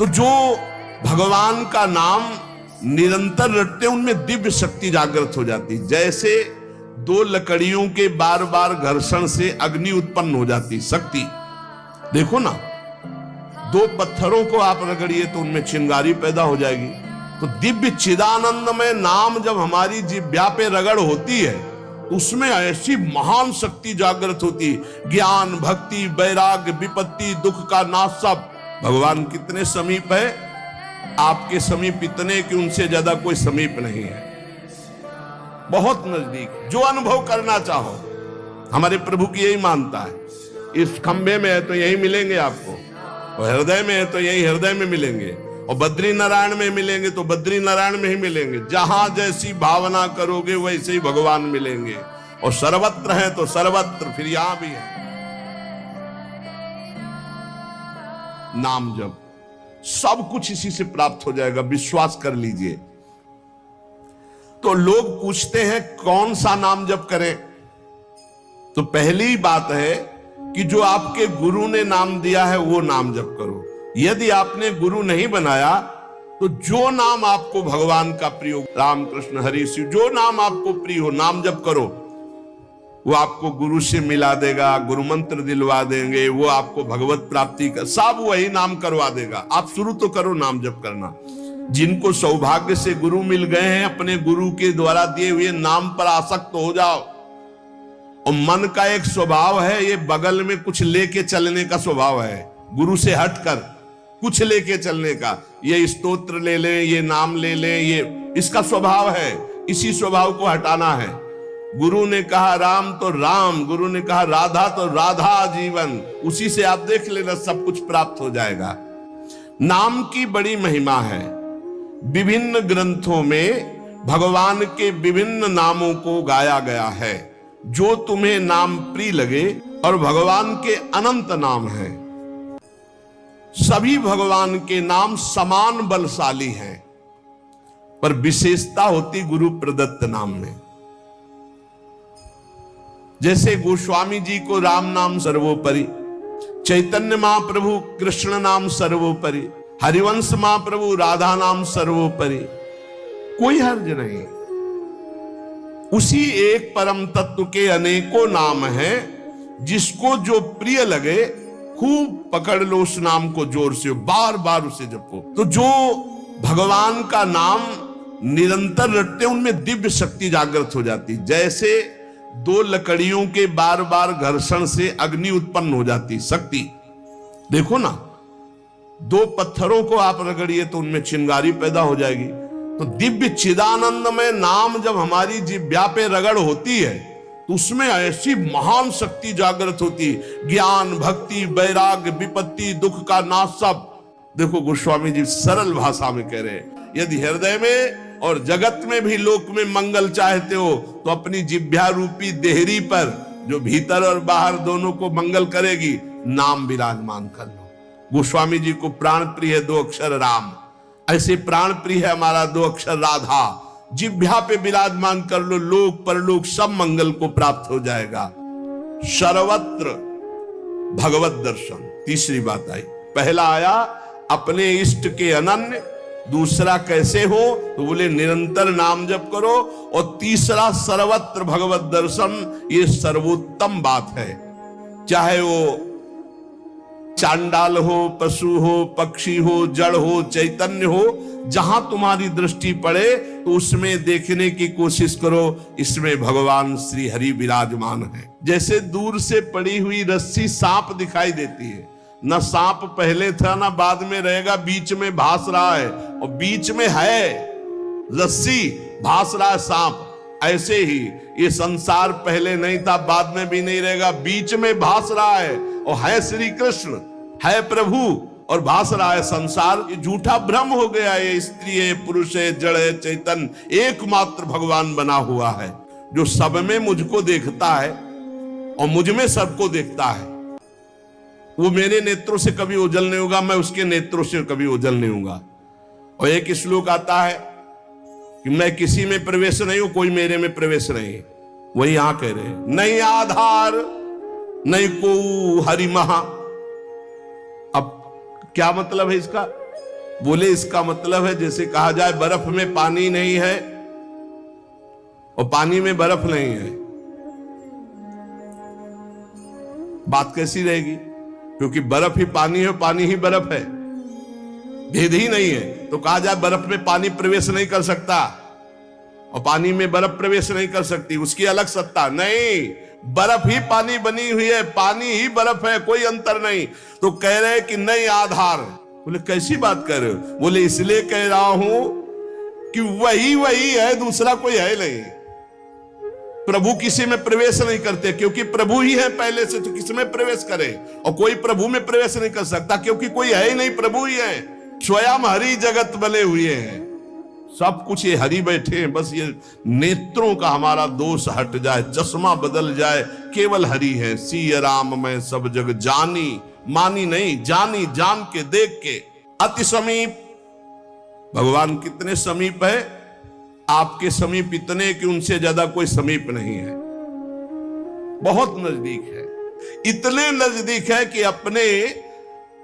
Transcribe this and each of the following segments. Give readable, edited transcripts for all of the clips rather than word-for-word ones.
तो जो भगवान का नाम निरंतर रटते उनमें दिव्य शक्ति जागृत हो जाती। जैसे दो लकड़ियों के बार बार घर्षण से अग्नि उत्पन्न हो जाती शक्ति। देखो ना, दो पत्थरों को आप रगड़िए तो उनमें चिंगारी पैदा हो जाएगी। तो दिव्य चिदानंदमय नाम जब हमारी जिह्वा पे रगड़ होती है तो उसमें ऐसी महान शक्ति जागृत होती। ज्ञान, भक्ति, वैराग्य, विपत्ति, दुख का नाश सब। भगवान कितने समीप है, आपके समीप इतने कि उनसे ज्यादा कोई समीप नहीं है, बहुत नजदीक। जो अनुभव करना चाहो, हमारे प्रभु की यही मानता है। इस खंबे में है तो यही मिलेंगे आपको, और हृदय में है तो यही हृदय में मिलेंगे, और बद्री नारायण में मिलेंगे तो बद्री नारायण में ही मिलेंगे। जहां जैसी भावना करोगे वैसे ही भगवान मिलेंगे। और सर्वत्र है तो सर्वत्र, फिर यहां भी है। नाम जप सब कुछ इसी से प्राप्त हो जाएगा, विश्वास कर लीजिए। तो लोग पूछते हैं कौन सा नाम जप करें, तो पहली बात है कि जो आपके गुरु ने नाम दिया है वो नाम जप करो। यदि आपने गुरु नहीं बनाया तो जो नाम आपको भगवान का प्रिय हो, राम कृष्ण हरि शिव, जो नाम आपको प्रिय हो नाम जप करो। वो आपको गुरु से मिला देगा, गुरु मंत्र दिलवा देंगे, वो आपको भगवत प्राप्ति का सब वही नाम करवा देगा। आप शुरू तो करो नाम जप करना। जिनको सौभाग्य से गुरु मिल गए हैं, अपने गुरु के द्वारा दिए हुए नाम पर आसक्त हो जाओ। और मन का एक स्वभाव है, ये बगल में कुछ लेके चलने का स्वभाव है, गुरु से हटकर कुछ लेके चलने का। ये स्तोत्र ले लें, ये नाम ले लें, ये इसका स्वभाव है। इसी स्वभाव को हटाना है। गुरु ने कहा राम तो राम, गुरु ने कहा राधा तो राधा जीवन, उसी से आप देख लेना सब कुछ प्राप्त हो जाएगा। नाम की बड़ी महिमा है। विभिन्न ग्रंथों में भगवान के विभिन्न नामों को गाया गया है। जो तुम्हें नाम प्रिय लगे, और भगवान के अनंत नाम हैं। सभी भगवान के नाम समान बलशाली हैं, पर विशेषता होती गुरु प्रदत्त नाम में। जैसे गोस्वामी जी को राम नाम सर्वोपरि, चैतन्य महाप्रभु कृष्ण नाम सर्वोपरि, हरिवंश महाप्रभु राधा नाम सर्वोपरि, कोई हर्ज नहीं। उसी एक परम तत्व के अनेकों नाम हैं, जिसको जो प्रिय लगे खूब पकड़ लो उस नाम को, जोर से बार बार उसे जपो। तो जो भगवान का नाम निरंतर रटते उनमें दिव्य शक्ति जागृत हो जाती। जैसे दो लकड़ियों के बार बार घर्षण से अग्नि उत्पन्न हो जाती शक्ति। देखो ना, दो पत्थरों को आप रगड़िए तो उनमें चिंगारी पैदा हो जाएगी। तो दिव्य चिदानंदमय नाम जब हमारी जिह्वा पे रगड़ होती है तो उसमें ऐसी महान शक्ति जागृत होती। ज्ञान, भक्ति, वैराग्य, विपत्ति, दुख का नाश सब। देखो गोस्वामी जी सरल भाषा में कह रहे हैं, यदि हृदय में और जगत में भी लोक में मंगल चाहते हो तो अपनी जिह्वा रूपी देहरी पर, जो भीतर और बाहर दोनों को मंगल करेगी, नाम विराजमान कर लो। गोस्वामी जी को प्राण प्रिय है 2 अक्षर राम, ऐसे प्राण प्रिय है हमारा 2 अक्षर राधा। जिह्वा पे विराजमान कर लो, लोक परलोक सब मंगल को प्राप्त हो जाएगा। सर्वत्र भगवत दर्शन, तीसरी बात आई। पहला आया अपने इष्ट के अनन्य, दूसरा कैसे हो तो बोले निरंतर नाम जप करो, और तीसरा सर्वत्र भगवत दर्शन। ये सर्वोत्तम बात है। चाहे वो चांडाल हो, पशु हो, पक्षी हो, जड़ हो, चैतन्य हो, जहां तुम्हारी दृष्टि पड़े तो उसमें देखने की कोशिश करो, इसमें भगवान श्री हरि विराजमान है। जैसे दूर से पड़ी हुई रस्सी सांप दिखाई देती है, न सांप पहले था ना बाद में रहेगा, बीच में भास रहा है, और बीच में है रस्सी, भास रहा है सांप। ऐसे ही ये संसार पहले नहीं था, बाद में भी नहीं रहेगा, बीच में भास रहा है, और है श्री कृष्ण, है प्रभु, और भास रहा है संसार। ये झूठा भ्रम हो गया। ये स्त्री है, पुरुष है, जड़ है, चैतन्य, एकमात्र भगवान बना हुआ है, जो सब में मुझको देखता है और मुझ में सबको देखता है। वो मेरे नेत्रों से कभी ओझल नहीं होगा, मैं उसके नेत्रों से कभी ओझल नहीं होगा। और एक श्लोक आता है कि मैं किसी में प्रवेश नहीं हूं, कोई मेरे में प्रवेश नहीं। वही यहां कह रहे हैं, नहीं आधार नहीं को हरि महा। अब क्या मतलब है इसका? बोले इसका मतलब है जैसे कहा जाए बर्फ में पानी नहीं है और पानी में बर्फ नहीं है, बात कैसी रहेगी? क्योंकि बर्फ ही पानी है, पानी ही बर्फ है, भेद ही नहीं है। तो कहा जाए बर्फ में पानी प्रवेश नहीं कर सकता और पानी में बर्फ प्रवेश नहीं कर सकती, उसकी अलग सत्ता नहीं, बर्फ ही पानी बनी हुई है, पानी ही बर्फ है, कोई अंतर नहीं। तो कह रहे कि नहीं आधार। बोले कैसी बात कर रहे हो? बोले इसलिए कह रहा हूं कि वही वही है, दूसरा कोई है नहीं। प्रभु किसी में प्रवेश नहीं करते क्योंकि प्रभु ही है पहले से, तो किसी में प्रवेश करे? और कोई प्रभु में प्रवेश नहीं कर सकता क्योंकि कोई है ही नहीं, प्रभु ही है। स्वयं हरि जगत बने हुए हैं, सब कुछ ये हरि बैठे हैं। बस ये नेत्रों का हमारा दोष हट जाए, चश्मा बदल जाए, केवल हरि है। सिय राम मैं सब जग जानी, मानी नहीं, जानी, जान के देख के। अति समीप, भगवान कितने समीप है? आपके समीप इतने कि उनसे ज्यादा कोई समीप नहीं है, बहुत नजदीक है। इतने नजदीक है कि अपने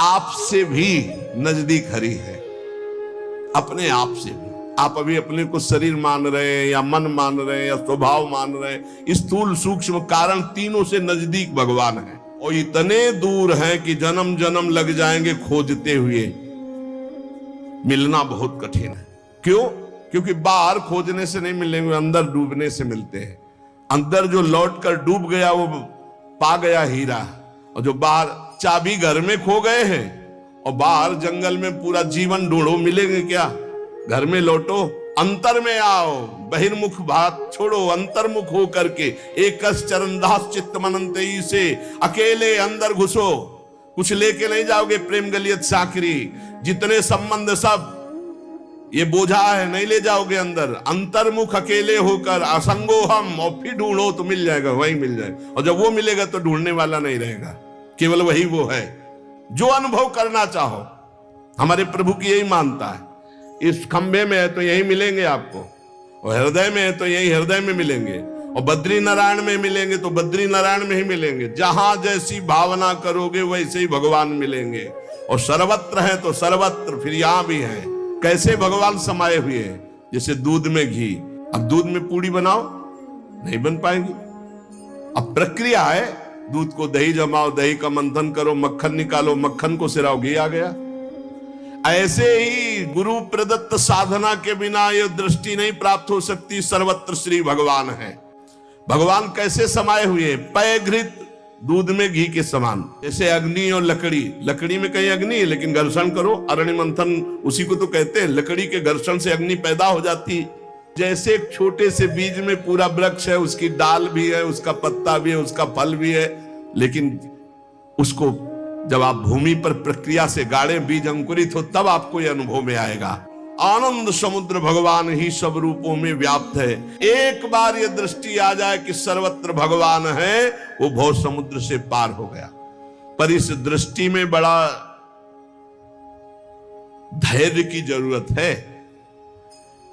आप से भी नजदीक हरि है, अपने आप से भी। आप अभी अपने को शरीर मान रहे हैं या मन मान रहे हैं या स्वभाव मान रहे हैं, स्थूल सूक्ष्म कारण तीनों से नजदीक भगवान है। और इतने दूर हैं कि जन्म जन्म लग जाएंगे खोजते हुए, मिलना बहुत कठिन है। क्यों? क्योंकि बाहर खोजने से नहीं मिलेंगे, अंदर डूबने से मिलते हैं। अंदर जो लौट कर डूब गया वो पा गया हीरा, और जो बाहर चाबी घर में खो गए हैं और बाहर जंगल में पूरा जीवन ढूंढो, मिलेंगे क्या? घर में लौटो, अंतर में आओ, बहिर्मुख बात छोड़ो, अंतर्मुख हो करके एक चरणदास चित्त मनंते से अकेले अंदर घुसो। कुछ लेके नहीं जाओगे, प्रेम गलियत साकरी, जितने संबंध सब ये बोझा है, नहीं ले जाओगे अंदर। अंतर्मुख अकेले होकर असंगो हम, और फिर ढूंढो तो मिल जाएगा, वही मिल जाएगा। और जब वो मिलेगा तो ढूंढने वाला नहीं रहेगा, केवल वही वो है जो अनुभव करना चाहो। हमारे प्रभु की यही मानता है, इस खंबे में है तो यही मिलेंगे आपको, और हृदय में है तो यही हृदय में मिलेंगे, और बद्री नारायण में मिलेंगे तो बद्री नारायण में ही मिलेंगे। जहां जैसी भावना करोगे वैसे ही भगवान मिलेंगे। और सर्वत्र है तो सर्वत्र फिर यहां भी है। कैसे भगवान समाये हुए हैं? जैसे दूध में घी। अब दूध में पूड़ी बनाओ, नहीं बन पाएगी। अब प्रक्रिया है, दूध को दही जमाओ, दही का मंथन करो, मक्खन निकालो, मक्खन को सिराओ, घी आ गया। ऐसे ही गुरु प्रदत्त साधना के बिना यह दृष्टि नहीं प्राप्त हो सकती। सर्वत्र श्री भगवान है। भगवान कैसे समाये हुए? पय घृत, दूध में घी के समान। जैसे अग्नि और लकड़ी, लकड़ी में कहीं अग्नि है लेकिन घर्षण करो, अरण्य मंथन उसी को तो कहते हैं। लकड़ी के घर्षण से अग्नि पैदा हो जाती। जैसे एक छोटे से बीज में पूरा वृक्ष है, उसकी डाल भी है, उसका पत्ता भी है, उसका फल भी है, लेकिन उसको जब आप भूमि पर प्रक्रिया से गाड़े, बीज अंकुरित हो, तब आपको यह अनुभव में आएगा। आनंद समुद्र भगवान ही सब रूपों में व्याप्त है। एक बार यह दृष्टि आ जाए कि सर्वत्र भगवान है, वो भव समुद्र से पार हो गया। पर इस दृष्टि में बड़ा धैर्य की जरूरत है,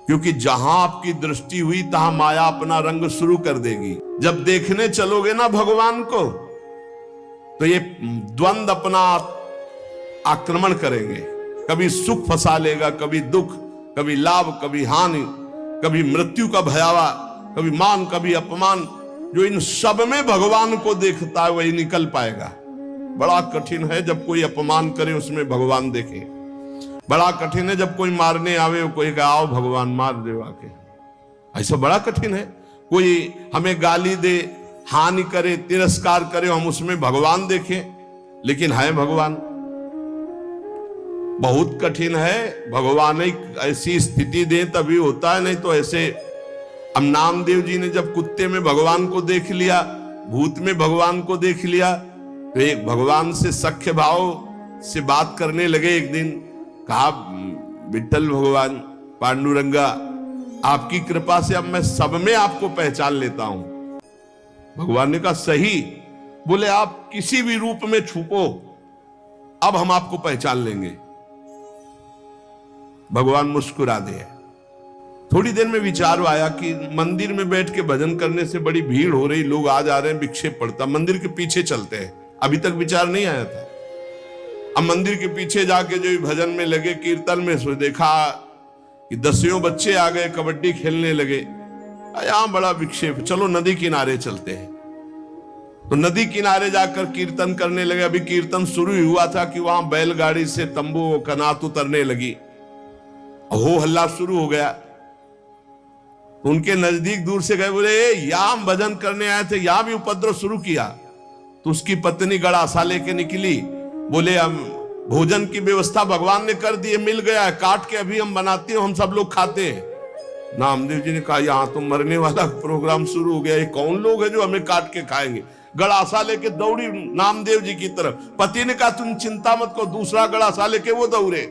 क्योंकि जहां आपकी दृष्टि हुई तहां माया अपना रंग शुरू कर देगी। जब देखने चलोगे ना भगवान को, तो ये द्वंद अपना आक्रमण करेंगे। कभी सुख फंसा लेगा, कभी दुख, कभी लाभ, कभी हानि, कभी मृत्यु का भयावा, कभी मान, कभी अपमान। जो इन सब में भगवान को देखता है वही निकल पाएगा। बड़ा कठिन है जब कोई अपमान करे उसमें भगवान देखे। बड़ा कठिन है जब कोई मारने आवे, कोई कहे आओ भगवान मार दे आके। ऐसा बड़ा कठिन है। कोई हमें गाली दे, हानि करे, तिरस्कार करे, हम उसमें भगवान देखें, लेकिन है भगवान। बहुत कठिन है। भगवान एक ऐसी स्थिति दे तभी होता है, नहीं तो ऐसे। अब नामदेव जी ने जब कुत्ते में भगवान को देख लिया, भूत में भगवान को देख लिया, तो एक भगवान से सख्य भाव से बात करने लगे। एक दिन कहा, विठ्ठल भगवान, पांडुरंगा, आपकी कृपा से अब मैं सब में आपको पहचान लेता हूं। भगवान ने कहा सही। बोले आप किसी भी रूप में छुपो, अब हम आपको पहचान लेंगे। भगवान मुस्कुरा दिए। थोड़ी देर में विचार आया कि मंदिर में बैठ के भजन करने से बड़ी भीड़ हो रही, लोग आ जा रहे हैं, विक्षेप पड़ता, मंदिर के पीछे चलते हैं। अभी तक विचार नहीं आया था। अब मंदिर के पीछे जाके जो भजन में लगे, कीर्तन में, सो देखा कि 10 बच्चे आ गए, कबड्डी खेलने लगे। यहां बड़ा विक्षेप, चलो नदी किनारे चलते हैं। तो नदी किनारे जाकर कीर्तन करने लगे। अभी कीर्तन शुरू ही हुआ था कि वहां बैलगाड़ी से तंबू कनात उतरने लगी, हो हल्ला शुरू हो गया। उनके नजदीक दूर से गए, बोले यहां हम भजन करने आए थे, यहां भी उपद्रव शुरू किया। तो उसकी पत्नी गड़ासा लेके निकली, बोले हम भोजन की व्यवस्था भगवान ने कर दी है, मिल गया है, काट के अभी हम बनाते हैं, हम सब लोग खाते हैं। नामदेव जी ने कहा यहां तो मरने वाला प्रोग्राम शुरू हो गया, ये कौन लोग है जो हमें काट के खाएंगे। गड़ासा लेके दौड़ी नामदेव जी की तरफ। पति ने कहा तुम चिंता मत करो, दूसरा गड़ासा लेके वो दौड़े।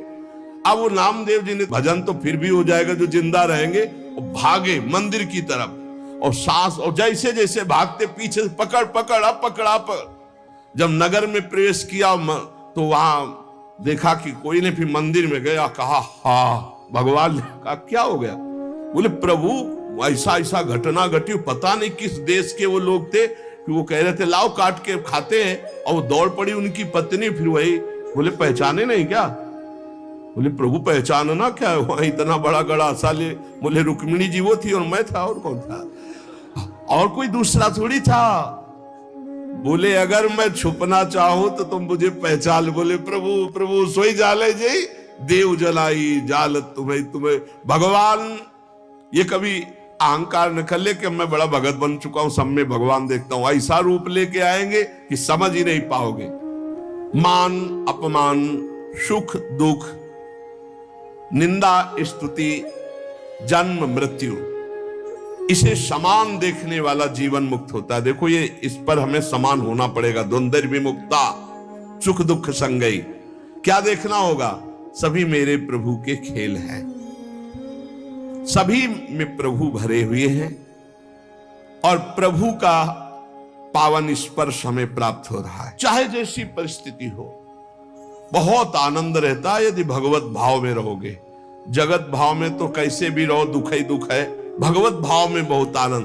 अब वो नामदेव जी ने भजन तो फिर भी हो जाएगा जो जिंदा रहेंगे, और भागे मंदिर की तरफ। और सांस, और जैसे जैसे भागते पीछे पकड़ पकड़ अब पकड़ा पकड़। जब नगर में प्रवेश किया तो वहां देखा कि कोई ने फिर मंदिर में गया, कहा हा, भगवान ने कहा क्या हो गया। बोले प्रभु ऐसा ऐसा घटना घटी, पता नहीं किस देश के वो लोग थे कि वो कह रहे थे लाओ काट के खाते हैं। और वो दौड़ पड़ी उनकी पत्नी, फिर वही बोले पहचाने नहीं क्या। बोले प्रभु पहचानना क्या है, वहां इतना बड़ा गड़ासा ले। बोले रुक्मिणी जी वो थी और मैं था, और कौन था, और कोई दूसरा थोड़ी था। बोले अगर मैं छुपना चाहूं तो तुम मुझे पहचान। बोले प्रभु प्रभु सोई जाले जी देव जलाई जालत तुम्हें तुम्हें। भगवान ये कभी अहंकार न कर ले कि मैं बड़ा भगत बन चुका हूं, सब में भगवान देखता हूं। ऐसा रूप लेके आएंगे कि समझ ही नहीं पाओगे। मान अपमान, सुख दुख, निंदा स्तुति, जन्म मृत्यु, इसे समान देखने वाला जीवन मुक्त होता है। देखो ये, इस पर हमें समान होना पड़ेगा। द्वंद्व विमुक्ता, सुख दुख संगई। क्या देखना होगा, सभी मेरे प्रभु के खेल हैं, सभी में प्रभु भरे हुए हैं, और प्रभु का पावन स्पर्श हमें प्राप्त हो रहा है। चाहे जैसी परिस्थिति हो, बहुत आनंद रहता है यदि भगवत भाव में रहोगे। जगत भाव में तो कैसे भी रहो दुख ही दुख है, भगवत भाव में बहुत आनंद।